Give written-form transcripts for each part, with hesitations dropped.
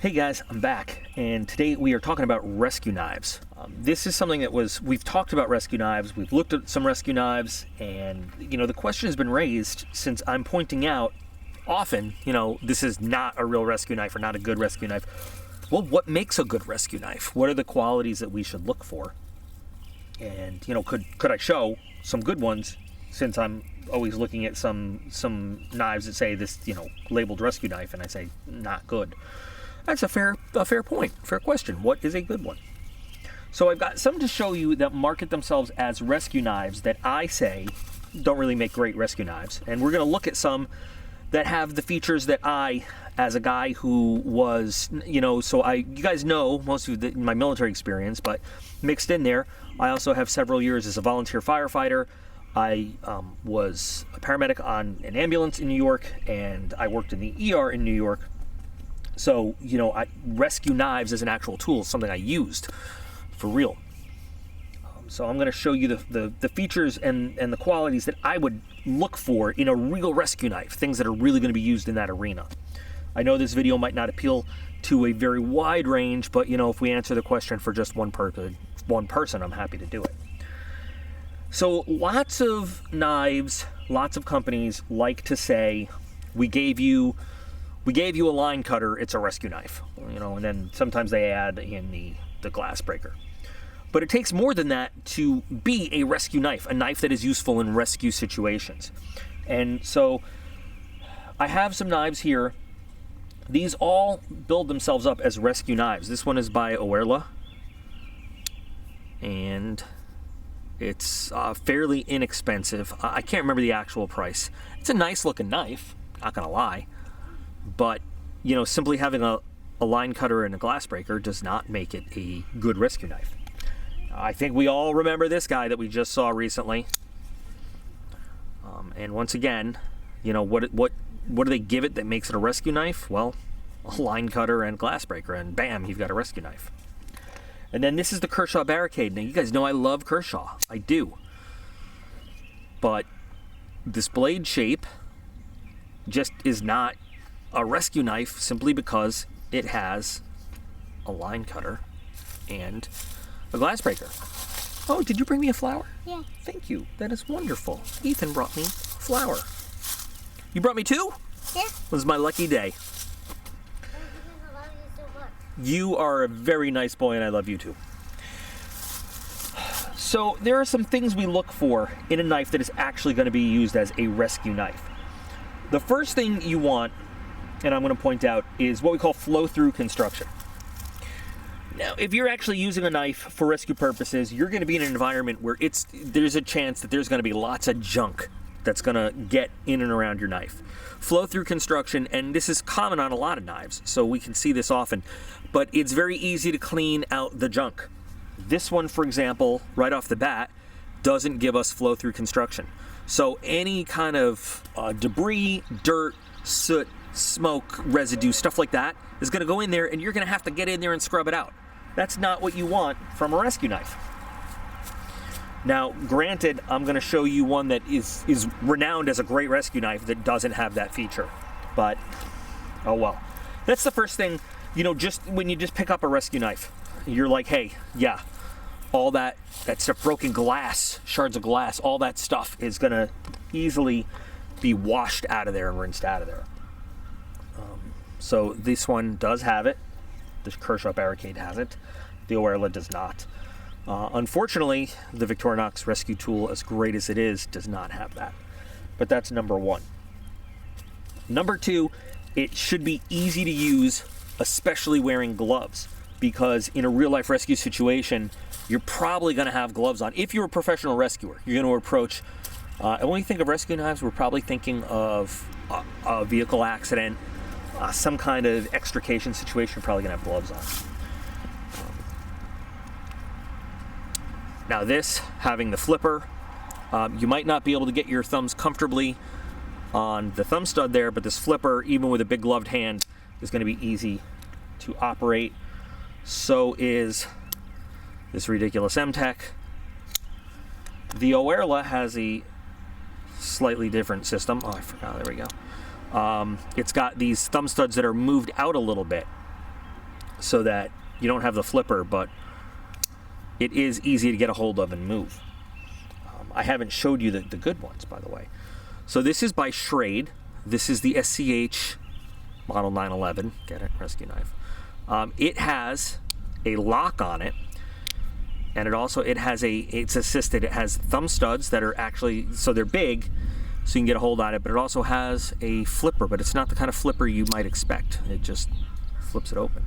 Hey guys, I'm back, and today we are talking about rescue knives. This is something that we've talked about rescue knives, we've looked at some rescue knives, and the question has been raised since I'm pointing out often, this is not a real rescue knife or not a good rescue knife. Well, what makes a good rescue knife? What are the qualities that we should look for? And, could I show some good ones, since I'm always looking at some knives that say this, labeled rescue knife, and I say not good. That's a fair point, fair question. What is a good one? So I've got some to show you that market themselves as rescue knives that I say don't really make great rescue knives. And we're going to look at some that have the features that I, as a guy who was, you guys know most of my military experience, but mixed in there, I also have several years as a volunteer firefighter. I was a paramedic on an ambulance in New York, and I worked in the ER in New York. So, rescue knives as an actual tool is something I used for real. So I'm going to show you the features and the qualities that I would look for in a real rescue knife, things that are really going to be used in that arena. I know this video might not appeal to a very wide range, but, if we answer the question for just one person, I'm happy to do it. So lots of knives, lots of companies like to say, we gave you a line cutter, it's a rescue knife, and then sometimes they add in the glass breaker. But it takes more than that to be a rescue knife, a knife that is useful in rescue situations. And so I have some knives here. These all build themselves up as rescue knives. This one is by Oerla, and it's fairly inexpensive. I can't remember the actual price. It's a nice looking knife, not gonna lie. But, simply having a line cutter and a glass breaker does not make it a good rescue knife. I think we all remember this guy that we just saw recently. And once again, what do they give it that makes it a rescue knife? Well, a line cutter and glass breaker, and bam, you've got a rescue knife. And then this is the Kershaw Barricade. Now, you guys know I love Kershaw. I do. But this blade shape just is not a rescue knife, simply because it has a line cutter and a glass breaker. Oh, did you bring me a flower? Yeah. Thank you. That is wonderful. Ethan brought me a flower. You brought me two? Yeah. This is my lucky day. I love you so much. You are a very nice boy, and I love you too. So there are some things we look for in a knife that is actually going to be used as a rescue knife. The first thing you want, and I'm going to point out, is what we call flow-through construction. Now, if you're actually using a knife for rescue purposes, you're going to be in an environment where there's a chance that there's going to be lots of junk that's going to get in and around your knife. Flow-through construction, and this is common on a lot of knives, so we can see this often, but it's very easy to clean out the junk. This one, for example, right off the bat, doesn't give us flow-through construction. So any kind of debris, dirt, soot, smoke, residue, stuff like that is going to go in there, and you're going to have to get in there and scrub it out. That's not what you want from a rescue knife. Now, granted, I'm going to show you one that is renowned as a great rescue knife that doesn't have that feature, but oh well. That's the first thing, just when you just pick up a rescue knife, you're like, hey, yeah, all that stuff, broken glass, shards of glass, all that stuff is going to easily be washed out of there and rinsed out of there. So this one does have it. The Kershaw Barricade has it. The Oerla does not. Unfortunately, the Victorinox rescue tool, as great as it is, does not have that. But that's number one. Number two, it should be easy to use, especially wearing gloves, because in a real-life rescue situation, you're probably going to have gloves on. If you're a professional rescuer, you're going to approach, and when you think of rescue knives, we're probably thinking of a vehicle accident, some kind of extrication situation. You're probably going to have gloves on. Now this, having the flipper, you might not be able to get your thumbs comfortably on the thumb stud there, but this flipper, even with a big gloved hand, is going to be easy to operate. So is this ridiculous M-Tech. The Oerla has a slightly different system. Oh, I forgot. There we go. It's got these thumb studs that are moved out a little bit. so that you don't have the flipper, but it is easy to get a hold of and move. I haven't showed you the good ones, by the way. So this is by Schrade. This is the SCH Model 911. Get it? Rescue knife. It has a lock on it, and it's assisted. It has thumb studs that are actually, so they're big, so you can get a hold on it, but it also has a flipper, but it's not the kind of flipper you might expect. It just flips it open.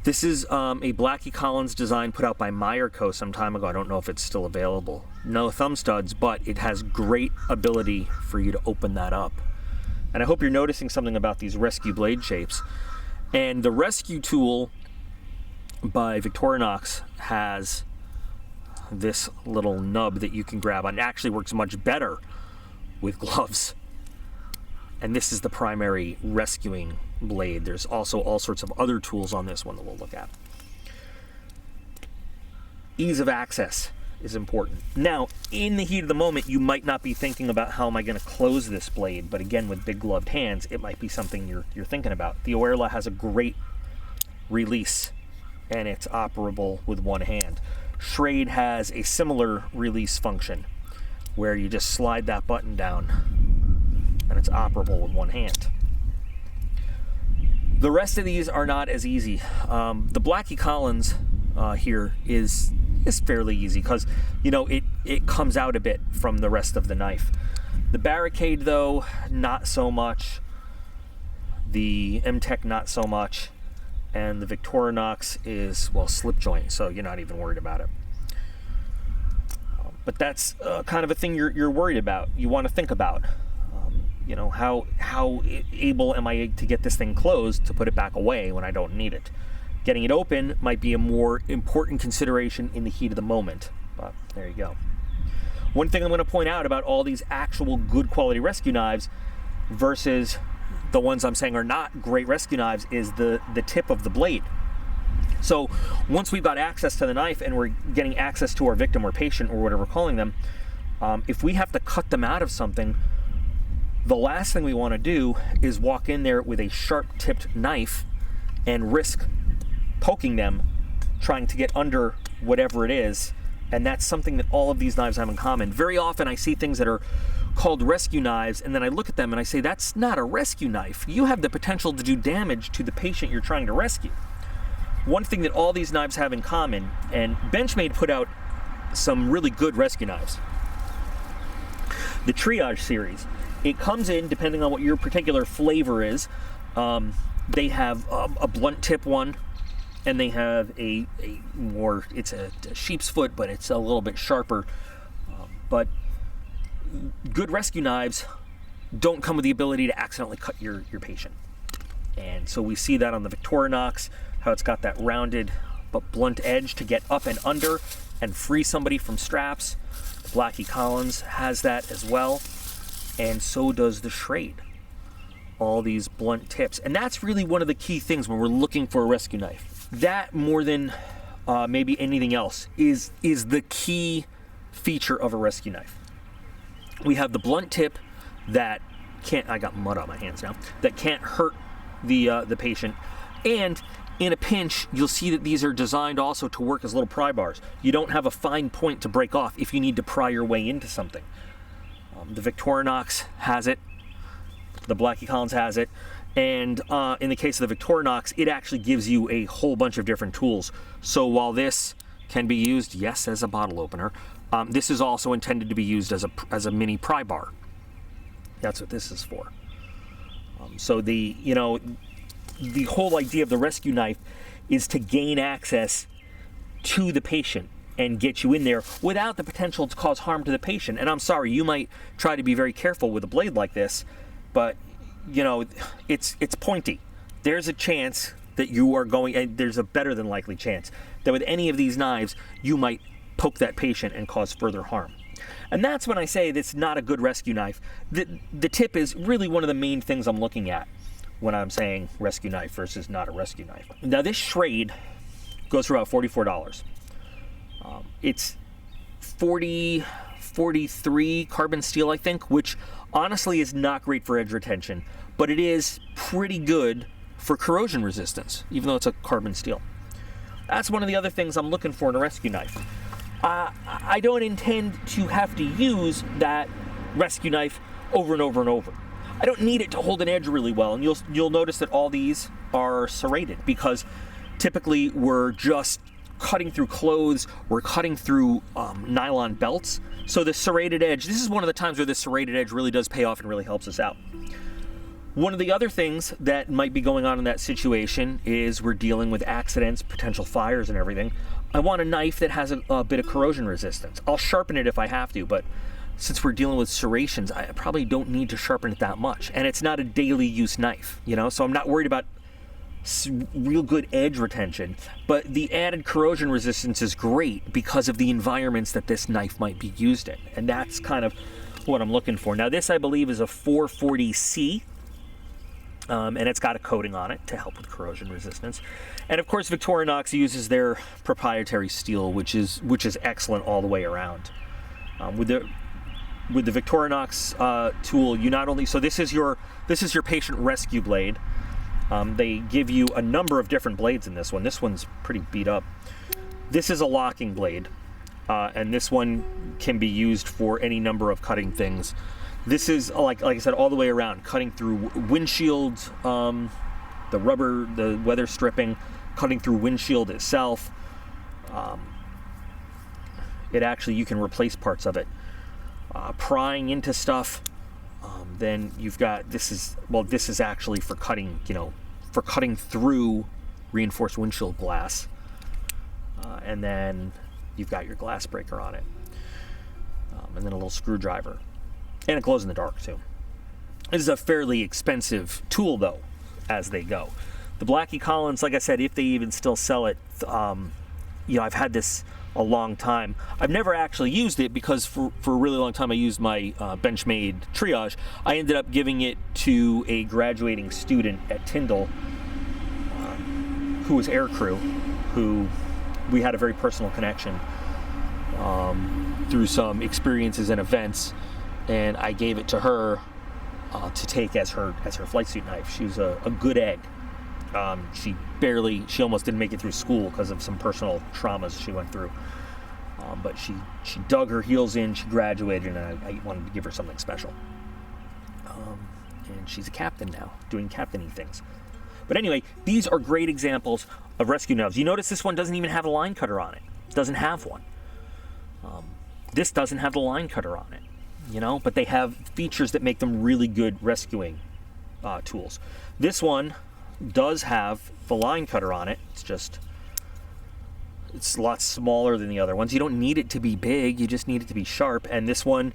This is a Blackie Collins design put out by Meyer Co. some time ago. I don't know if it's still available. No thumb studs, but it has great ability for you to open that up. And I hope you're noticing something about these rescue blade shapes. And the rescue tool by Victorinox has this little nub that you can grab on. It actually works much better with gloves. And this is the primary rescuing blade. There's also all sorts of other tools on this one that we'll look at. Ease of access is important. Now, in the heat of the moment, you might not be thinking about how am I going to close this blade, but again, with big gloved hands, it might be something you're thinking about. The Oerla has a great release, and it's operable with one hand. Schrade has a similar release function, where you just slide that button down, and it's operable with one hand. The rest of these are not as easy. The Blackie Collins here is fairly easy because, you know, it comes out a bit from the rest of the knife. The Barricade, though, not so much. The M-Tech, not so much. And the Victorinox is, well, slip joint, so you're not even worried about it. But that's kind of a thing you're worried about. You want to think about. You know, how able am I to get this thing closed to put it back away when I don't need it? Getting it open might be a more important consideration in the heat of the moment, but there you go. One thing I'm going to point out about all these actual good quality rescue knives versus the ones I'm saying are not great rescue knives is the tip of the blade. So once we've got access to the knife and we're getting access to our victim or patient or whatever we're calling them, if we have to cut them out of something, the last thing we want to do is walk in there with a sharp-tipped knife and risk poking them, trying to get under whatever it is. And that's something that all of these knives have in common. Very often I see things that are called rescue knives, and then I look at them and I say, that's not a rescue knife. You have the potential to do damage to the patient you're trying to rescue. One thing that all these knives have in common, and Benchmade put out some really good rescue knives. The Triage series. It comes in, depending on what your particular flavor is, they have a blunt tip one, and they have a more, it's a sheep's foot, but it's a little bit sharper. But good rescue knives don't come with the ability to accidentally cut your patient. And so we see that on the Victorinox, how it's got that rounded but blunt edge to get up and under and free somebody from straps. The Blackie Collins has that as well. And so does the Schrade. All these blunt tips. And that's really one of the key things when we're looking for a rescue knife. That, more than maybe anything else, is the key feature of a rescue knife. We have the blunt tip that can't, I got mud on my hands now, that can't hurt the patient. And in a pinch, you'll see that these are designed also to work as little pry bars. You don't have a fine point to break off if you need to pry your way into something. The Victorinox has it, the Blackie Collins has it, and in the case of the Victorinox, it actually gives you a whole bunch of different tools. So while this can be used, yes, as a bottle opener, this is also intended to be used as a mini pry bar. That's what this is for. So the whole idea of the rescue knife is to gain access to the patient and get you in there without the potential to cause harm to the patient. And I'm sorry, you might try to be very careful with a blade like this, but you know, it's pointy. There's a chance that you are going, and there's a better than likely chance that with any of these knives, you might poke that patient and cause further harm. And that's when I say that's not a good rescue knife. The tip is really one of the main things I'm looking at when I'm saying rescue knife versus not a rescue knife. Now this Schrade goes for about $44. It's 43 carbon steel, I think, which honestly is not great for edge retention, but it is pretty good for corrosion resistance, even though it's a carbon steel. That's one of the other things I'm looking for in a rescue knife. I don't intend to have to use that rescue knife over and over and over. I don't need it to hold an edge really well, and you'll notice that all these are serrated because typically we're just cutting through clothes, we're cutting through nylon belts. So the serrated edge, this is one of the times where the serrated edge really does pay off and really helps us out. One of the other things that might be going on in that situation is we're dealing with accidents, potential fires and everything. I want a knife that has a bit of corrosion resistance. I'll sharpen it if I have to, but since we're dealing with serrations, I probably don't need to sharpen it that much. And it's not a daily use knife, so I'm not worried about real good edge retention. But the added corrosion resistance is great because of the environments that this knife might be used in. And that's kind of what I'm looking for. Now this, I believe, is a 440C. And it's got a coating on it to help with corrosion resistance. And of course, Victorinox uses their proprietary steel, which is excellent all the way around. With the Victorinox tool, you not only, so this is your patient rescue blade. They give you a number of different blades in this one. This one's pretty beat up. This is a locking blade, and this one can be used for any number of cutting things. This is, like I said, all the way around, cutting through windshields, the rubber, the weather stripping, cutting through windshield itself. It actually, you can replace parts of it. Prying into stuff. Then you've got, this is actually for cutting, for cutting through reinforced windshield glass. And then you've got your glass breaker on it. And then a little screwdriver. And it glows in the dark too. This is a fairly expensive tool though, as they go. The Blackie Collins, like I said, if they even still sell it, I've had this a long time. I've never actually used it because for a really long time I used my Benchmade Triage. I ended up giving it to a graduating student at Tyndall who was aircrew, who we had a very personal connection through some experiences and events. And I gave it to her to take as her flight suit knife. She was a good egg. She almost didn't make it through school because of some personal traumas she went through. But she dug her heels in, she graduated, and I wanted to give her something special. And she's a captain now, doing captaining things. But anyway, these are great examples of rescue knives. You notice this one doesn't even have a line cutter on it. It doesn't have one. This doesn't have the line cutter on it. But they have features that make them really good rescuing tools. This one does have the line cutter on it. It's a lot smaller than the other ones. You don't need it to be big, you just need it to be sharp. And this one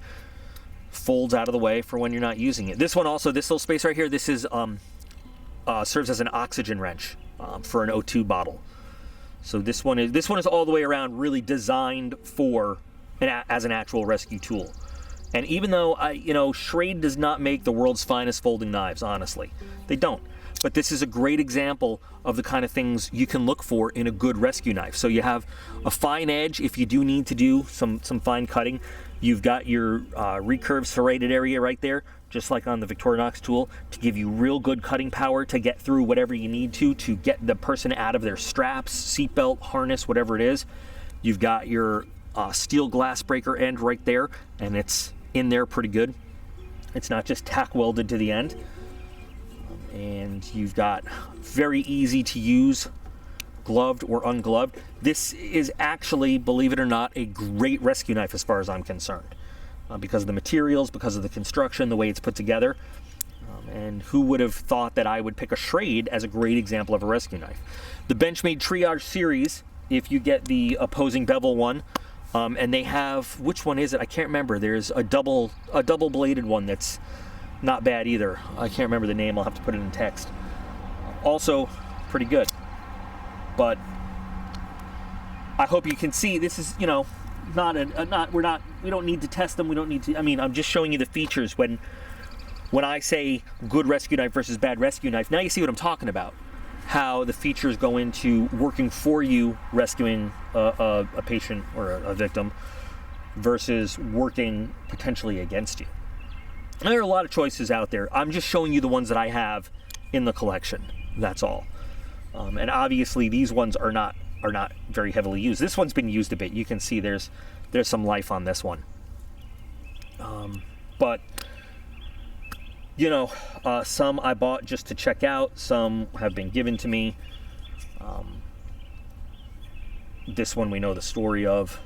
folds out of the way for when you're not using it. This one also, this little space right here, this is serves as an oxygen wrench for an O2 bottle. So this one is all the way around really designed for as an actual rescue tool. And even though Schrade does not make the world's finest folding knives, honestly, they don't. But this is a great example of the kind of things you can look for in a good rescue knife. So you have a fine edge if you do need to do some fine cutting. You've got your recurve serrated area right there, just like on the Victorinox tool, to give you real good cutting power to get through whatever you need to get the person out of their straps, seatbelt, harness, whatever it is. You've got your steel glass breaker end right there, and it's in there pretty good. It's not just tack welded to the end. And you've got very easy to use, gloved or ungloved. This is actually, believe it or not, a great rescue knife as far as I'm concerned. Because of the materials, because of the construction, the way it's put together. And who would have thought that I would pick a Schrade as a great example of a rescue knife? The Benchmade Triage series, if you get the opposing bevel one, and they have, which one is it? I can't remember. There's a double bladed one that's not bad either. I can't remember the name. I'll have to put it in text. Also pretty good. But I hope you can see this is, we don't need to test them. We don't need to, I'm just showing you the features when I say good rescue knife versus bad rescue knife. Now you see what I'm talking about. How the features go into working for you, rescuing a patient or a victim versus working potentially against you. And there are a lot of choices out there. I'm just showing you the ones that I have in the collection That's all. And obviously these ones are not very heavily used. This one's been used a bit. You can see there's some life on this one. But you know, some I bought just to check out. Some have been given to me. This one we know the story of.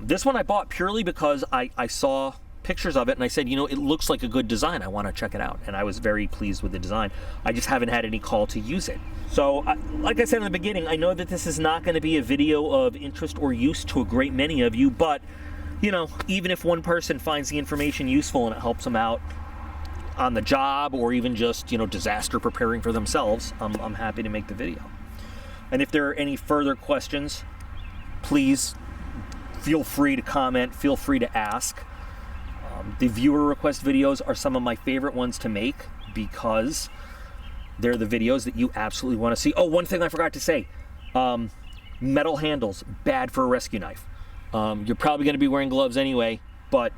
This one I bought purely because I saw pictures of it and I said, you know, it looks like a good design. I want to check it out. And I was very pleased with the design. I just haven't had any call to use it. So, like I said in the beginning, I know that this is not going to be a video of interest or use to a great many of you, but, you know, even if one person finds the information useful and it helps them out on the job or even just, you know, disaster preparing for themselves, I'm happy to make the video. And if there are any further questions, please feel free to comment, feel free to ask. The viewer request videos are some of my favorite ones to make because they're the videos that you absolutely want to see. Oh, one thing I forgot to say. Metal handles, bad for a rescue knife. You're probably going to be wearing gloves anyway, but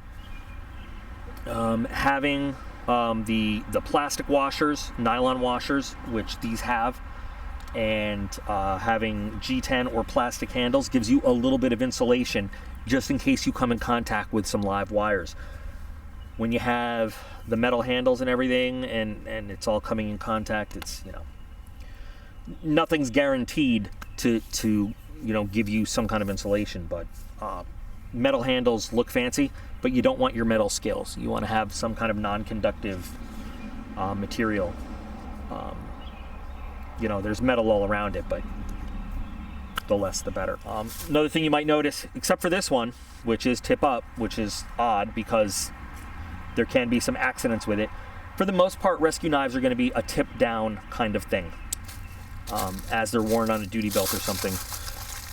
having the plastic washers, nylon washers, which these have, and having G10 or plastic handles gives you a little bit of insulation just in case you come in contact with some live wires. When you have the metal handles and everything and it's all coming in contact, it's, you know, nothing's guaranteed to you know, give you some kind of insulation, but metal handles look fancy, but you don't want your metal scales. You want to have some kind of non-conductive material. You know, there's metal all around it, but the less the better. Another thing you might notice, except for this one, which is tip up, which is odd because there can be some accidents with it. For the most part, rescue knives are going to be a tip down kind of thing, as they're worn on a duty belt or something.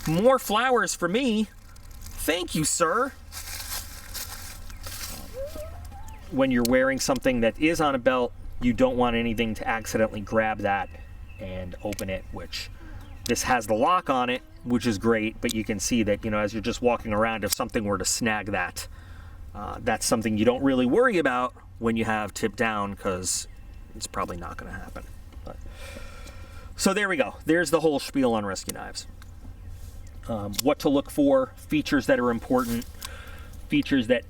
More flowers for me. Thank you, sir. When you're wearing something that is on a belt, you don't want anything to accidentally grab that and open it, which this has the lock on it, which is great, but you can see that, you know, as you're just walking around, if something were to snag that, that's something you don't really worry about when you have tip down, because it's probably not going to happen. But, so there we go. There's the whole spiel on rescue knives. What to look for, features that are important, features that,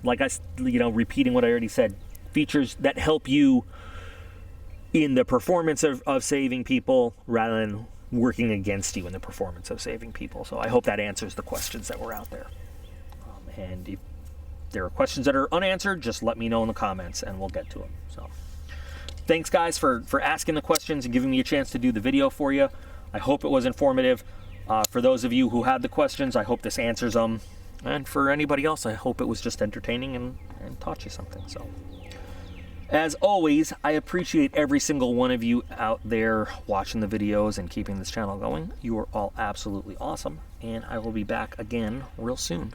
like repeating what I already said, features that help you in the performance of saving people rather than working against you in the performance of saving people. So I hope that answers the questions that were out there. And if there are questions that are unanswered, just let me know in the comments and we'll get to them. So thanks guys for asking the questions and giving me a chance to do the video for you. I hope it was informative. For those of you who had the questions, I hope this answers them. And for anybody else, I hope it was just entertaining and taught you something. So, as always, I appreciate every single one of you out there watching the videos and keeping this channel going. You are all absolutely awesome, and I will be back again real soon.